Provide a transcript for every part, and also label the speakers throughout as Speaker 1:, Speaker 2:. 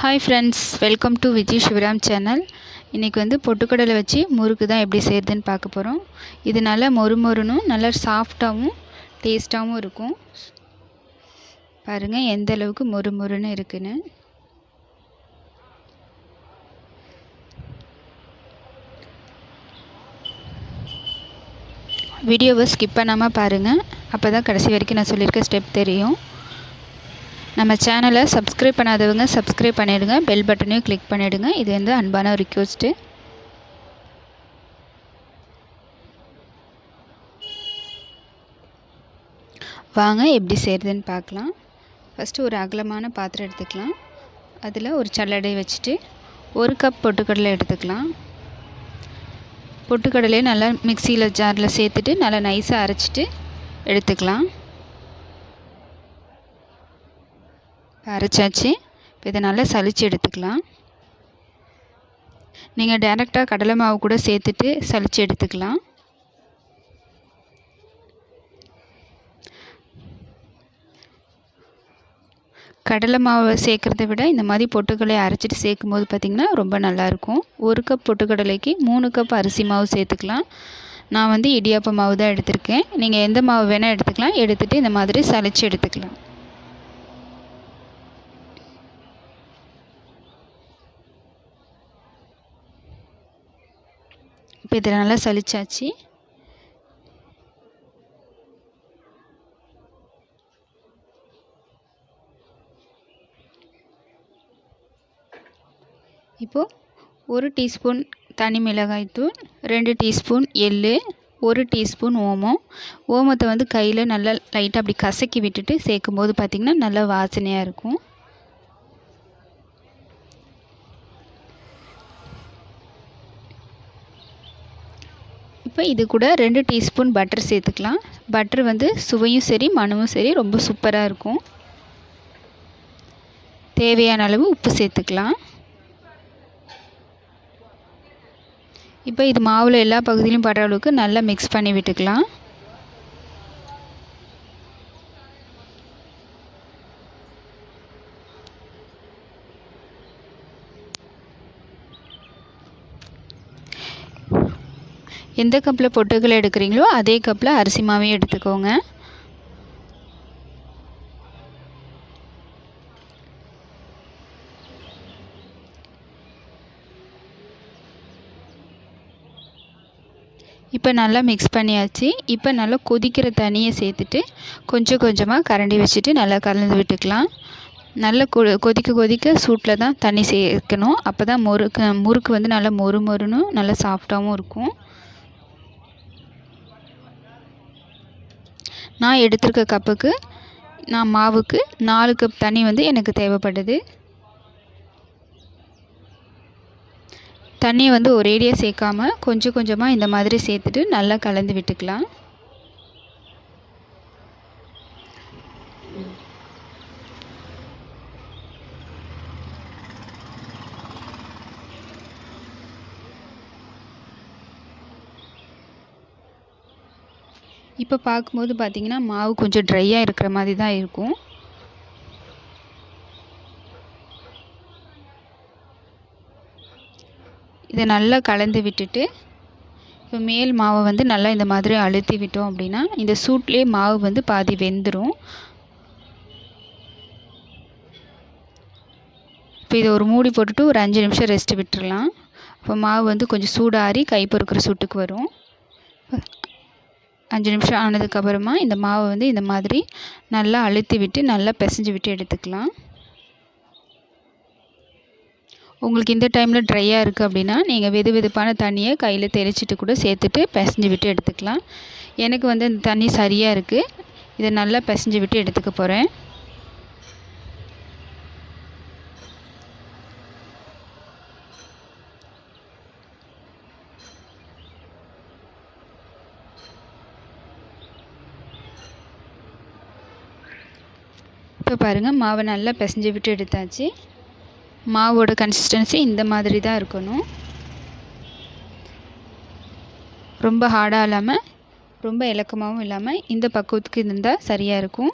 Speaker 1: Hi friends, welcome to Vijay Sivaram channel. இன்றைக்கி வந்து பொட்டுக்கடலை வச்சு முறுக்கு தான் எப்படி செய்கிறதுன்னு பார்க்க போகிறோம். இது நல்லா மொறுமொறுனும் நல்லா சாஃப்டாகவும் டேஸ்ட்டாகவும் இருக்கும். பாருங்கள் எந்த அளவுக்கு மொறுமொறுன்னு இருக்குன்னு. வீடியோவை ஸ்கிப் பண்ணாமல் பாருங்கள், அப்போ தான் கடைசி வரைக்கும் நான் சொல்லியிருக்க ஸ்டெப் தெரியும். நம்ம சேனலை சப்ஸ்கிரைப் பண்ணாதவங்க சப்ஸ்கிரைப் பண்ணிவிடுங்க, பெல் பட்டனையும் கிளிக் பண்ணிவிடுங்க. இது வந்து அன்பான ரிக்வெஸ்ட்டு. வாங்க எப்படி செய்கிறதுன்னு பார்க்கலாம். ஃபஸ்ட்டு ஒரு அகலமான பாத்திரம் எடுத்துக்கலாம். அதில் ஒரு சல்லடை வச்சுட்டு 1 கப் பொட்டுக்கடலை எடுத்துக்கலாம். பொட்டுக்கடலையை நல்லா மிக்சியில் ஜாரில் சேர்த்துட்டு நல்லா நைஸாக அரைச்சிட்டு எடுத்துக்கலாம். அரைச்சாச்சு. இப்போ இதை நல்லா சலித்து எடுத்துக்கலாம். நீங்கள் டைரெக்டாக கடலை மாவு கூட சேர்த்துட்டு சலித்து எடுத்துக்கலாம். கடலை மாவை சேர்க்குறத விட இந்த மாதிரி பொட்டுக்கடலையை அரைச்சிட்டு சேர்க்கும்போது பார்த்திங்கன்னா ரொம்ப நல்லாயிருக்கும். 1 கப் பொட்டுக்கடலைக்கு 3 கப் அரிசி மாவு சேர்த்துக்கலாம். நான் வந்து இடியாப்ப மாவு தான் எடுத்திருக்கேன். நீங்கள் எந்த மாவு வேணால் எடுத்துக்கலாம். எடுத்துகிட்டு இந்த மாதிரி சலித்து எடுத்துக்கலாம். இப்போ இதில் நல்லா சலிச்சாச்சு. இப்போது 1 டீஸ்பூன் தனி மிளகாய்த்தூள், 2 டீஸ்பூன் எள், 1 டீஸ்பூன் ஓமம். ஓமத்தை வந்து கையில் நல்லா லைட்டாக அப்படி கசக்கி விட்டுட்டு சேர்க்கும்போது பார்த்திங்கன்னா நல்லா வாசனையாக இருக்கும். இப்போ இது கூட 2 டீஸ்பூன் பட்டர் சேர்த்துக்கலாம். பட்டர் வந்து சுவையும் சரி மணமும் சரி ரொம்ப சூப்பராக இருக்கும். தேவையான அளவு உப்பு சேர்த்துக்கலாம். இப்போ இது மாவில் எல்லா பகுதியிலும் படுற அளவுக்கு நல்லா மிக்ஸ் பண்ணி விட்டுக்கலாம். எந்த கப்பில் பொட்டுக்கடலை எடுக்கிறீங்களோ அதே கப்பில் அரிசி மாவையும் எடுத்துக்கோங்க. இப்போ நல்லா மிக்ஸ் பண்ணியாச்சு. இப்போ நல்லா கொதிக்கிற தண்ணியை சேர்த்துட்டு கொஞ்சம் கொஞ்சமாக கரண்டி வச்சுட்டு நல்லா கலந்து விட்டுக்கலாம். நல்லா கொதிக்க கொதிக்க சூட்டில் தான் தண்ணி சேர்க்கணும். அப்போ தான் முறுக்கு வந்து நல்லா மொறுமொறுன்னு நல்லா சாஃப்டாகவும் இருக்கும். நான் எடுத்திருக்க கப்புக்கு மாவுக்கு 4 கப் தண்ணி வந்து எனக்கு தேவைப்படுது. தண்ணியை வந்து ஒரேடியாக சேர்க்காம கொஞ்சம் கொஞ்சமாக இந்த மாதிரி சேர்த்துட்டு நல்லா கலந்து விட்டுக்கலாம். இப்போ பார்க்கும்போது பார்த்திங்கன்னா மாவு கொஞ்சம் ட்ரையாக இருக்கிற மாதிரி தான் இருக்கும். இதை நல்லா கலந்து விட்டுட்டு இப்போ மேல் மாவை வந்து நல்லா இந்த மாதிரி அழுத்தி விட்டோம் அப்படின்னா இந்த சூட்லேயே மாவு வந்து பாதி வெந்துடும். இப்போ இதை ஒரு மூடி போட்டுட்டு ஒரு 5 நிமிஷம் ரெஸ்ட் விட்டுடலாம். இப்போ மாவு வந்து கொஞ்சம் சூடாறி கை பொறுக்கிற சூட்டுக்கு வரும். 5 நிமிஷம் ஆனதுக்கப்புறமா இந்த மாவை வந்து இந்த மாதிரி நல்லா அழுத்தி விட்டு நல்லா பிசைஞ்சு விட்டு எடுத்துக்கலாம். உங்களுக்கு இந்த டைமில் ட்ரையாக இருக்குது அப்படின்னா நீங்கள் வெது வெதுப்பான தண்ணியை கையில் தெளிச்சிட்டு கூட சேர்த்துட்டு பிசைஞ்சு விட்டு எடுத்துக்கலாம். எனக்கு வந்து இந்த தண்ணி சரியாக இருக்குது. இதை நல்லா பிசைஞ்சு விட்டு எடுத்துக்க போகிறேன். இப்போ பாருங்கள் மாவை நல்லா பிசைஞ்சு விட்டு எடுத்தாச்சு. மாவோட கன்சிஸ்டன்சி இந்த மாதிரி தான் இருக்கணும். ரொம்ப ஹார்டாக இல்லாமல் ரொம்ப இலக்கமாகவும் இல்லாமல் இந்த பக்குவத்துக்கு இருந்தால் சரியாக இருக்கும்.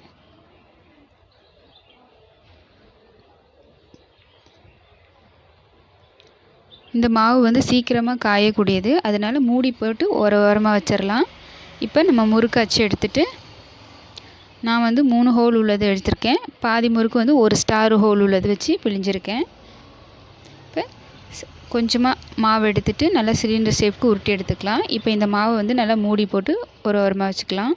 Speaker 1: இந்த மாவு வந்து சீக்கிரமாக காயக்கூடியது, அதனால் மூடி போட்டு ஓரமாக வச்சிடலாம். இப்போ நம்ம முறுக்கு அச்சு எடுத்துகிட்டு நான் வந்து 3 ஹோல் உள்ளது எடுத்திருக்கேன். பாதி முறுக்கு வந்து ஒரு ஸ்டார் ஹோல் உள்ளது வச்சு பிழிஞ்சிருக்கேன். இப்போ கொஞ்சமாக மாவு எடுத்துகிட்டு நல்லா சிலிண்டர் ஷேப்க்கு உருட்டி எடுத்துக்கலாம். இப்போ இந்த மாவை வந்து நல்லா மூடி போட்டு ஓரமாக வச்சுக்கலாம்.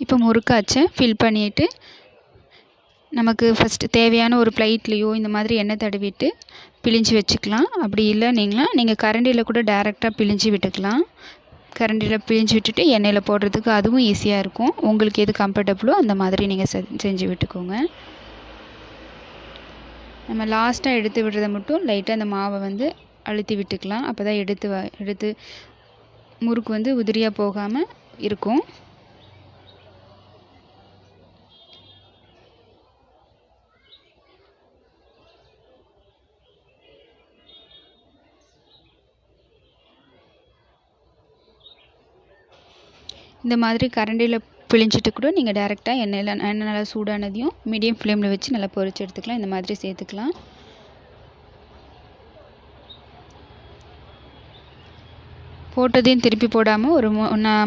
Speaker 1: இப்போ முறுக்கு அச்சை ஃபில் பண்ணிவிட்டு நமக்கு ஃபஸ்ட்டு தேவையான ஒரு பிளேட்லேயோ இந்த மாதிரி எண்ணெய் தடவிட்டு பிழிஞ்சு வச்சுக்கலாம். அப்படி இல்லைன்னீங்களா நீங்கள் கரண்டியில் கூட டைரெக்டாக பிழிஞ்சு விட்டுக்கலாம். கரண்டியில் பிழிஞ்சு விட்டுட்டு எண்ணெயில் போடுறதுக்கு அதுவும் ஈஸியாக இருக்கும். உங்களுக்கு எது கம்ஃபர்டபுளோ அந்த மாதிரி நீங்கள் செஞ்சு விட்டுக்கோங்க. நம்ம லாஸ்ட்டாக எடுத்து விடுறத மட்டும் லைட்டாக அந்த மாவை வந்து அழுத்தி விட்டுக்கலாம். அப்போ தான் எடுத்து முறுக்கு வந்து உதிரியாக போகாமல் இருக்கும். இந்த மாதிரி கரண்டியில் பிழிஞ்சிட்டு கூட நீங்கள் டைரெக்டாக எண்ணெய் நல்லா சூடானதையும் மீடியம் ஃப்ளேமில் வச்சு நல்லா பொரிச்சு எடுத்துக்கலாம். இந்த மாதிரி சேர்த்துக்கலாம். போட்டதையும் திருப்பி போடாமல் ஒரு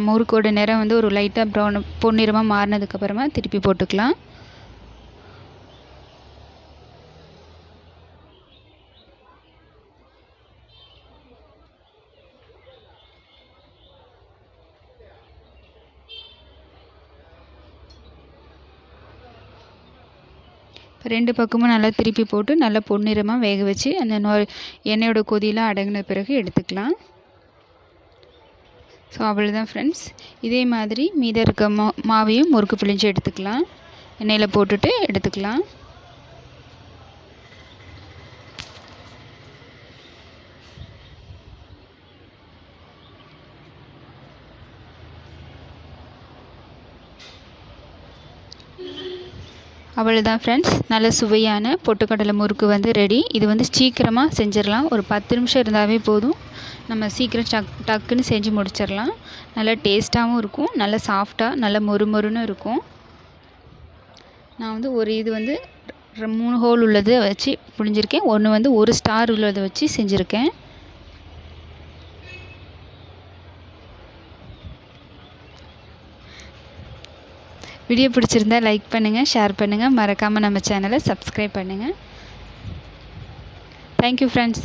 Speaker 1: முறுக்கோட நிறம் வந்து ஒரு லைட்டாக ப்ரௌன் பொன்னிறமாக மாறினதுக்கப்புறமா திருப்பி போட்டுக்கலாம். ரெண்டு பக்கமும் நல்லா திருப்பி போட்டு நல்லா பொன்னிறமாக வேக வச்சு அந்த எண்ணெயோட கொதியெலாம் அடங்கின பிறகு எடுத்துக்கலாம். ஸோ அவ்வளோதான் ஃப்ரெண்ட்ஸ். இதே மாதிரி மீதம் இருக்க மாவையும் முறுக்கு பிழிஞ்சு எடுத்துக்கலாம். எண்ணெயில் போட்டுட்டு எடுத்துக்கலாம். அவ்வளோதான் ஃப்ரெண்ட்ஸ், நல்ல சுவையான பொட்டுக்கடலை முறுக்கு வந்து ரெடி. இது வந்து சீக்கிரமாக செஞ்சிடலாம். ஒரு 10 நிமிஷம் இருந்தாவே போதும். நம்ம சீக்கிரம் டக்குன்னு செஞ்சு முடிச்சிடலாம். நல்லா டேஸ்ட்டாகவும் இருக்கும், நல்லா சாஃப்டாக நல்லா மொறுமொறுன்னு இருக்கும். நான் வந்து இது வந்து 3 ஹோல் உள்ளதை வச்சு புழிஞ்சிருக்கேன். ஒன்று வந்து 1 ஸ்டார் உள்ளதை வச்சு செஞ்சுருக்கேன். வீடியோ பிடிச்சிருந்தா லைக் பண்ணுங்கள், ஷேர் பண்ணுங்கள், மறக்காமல் நம்ம சேனலை சப்ஸ்கிரைப் பண்ணுங்கள். Thank you friends.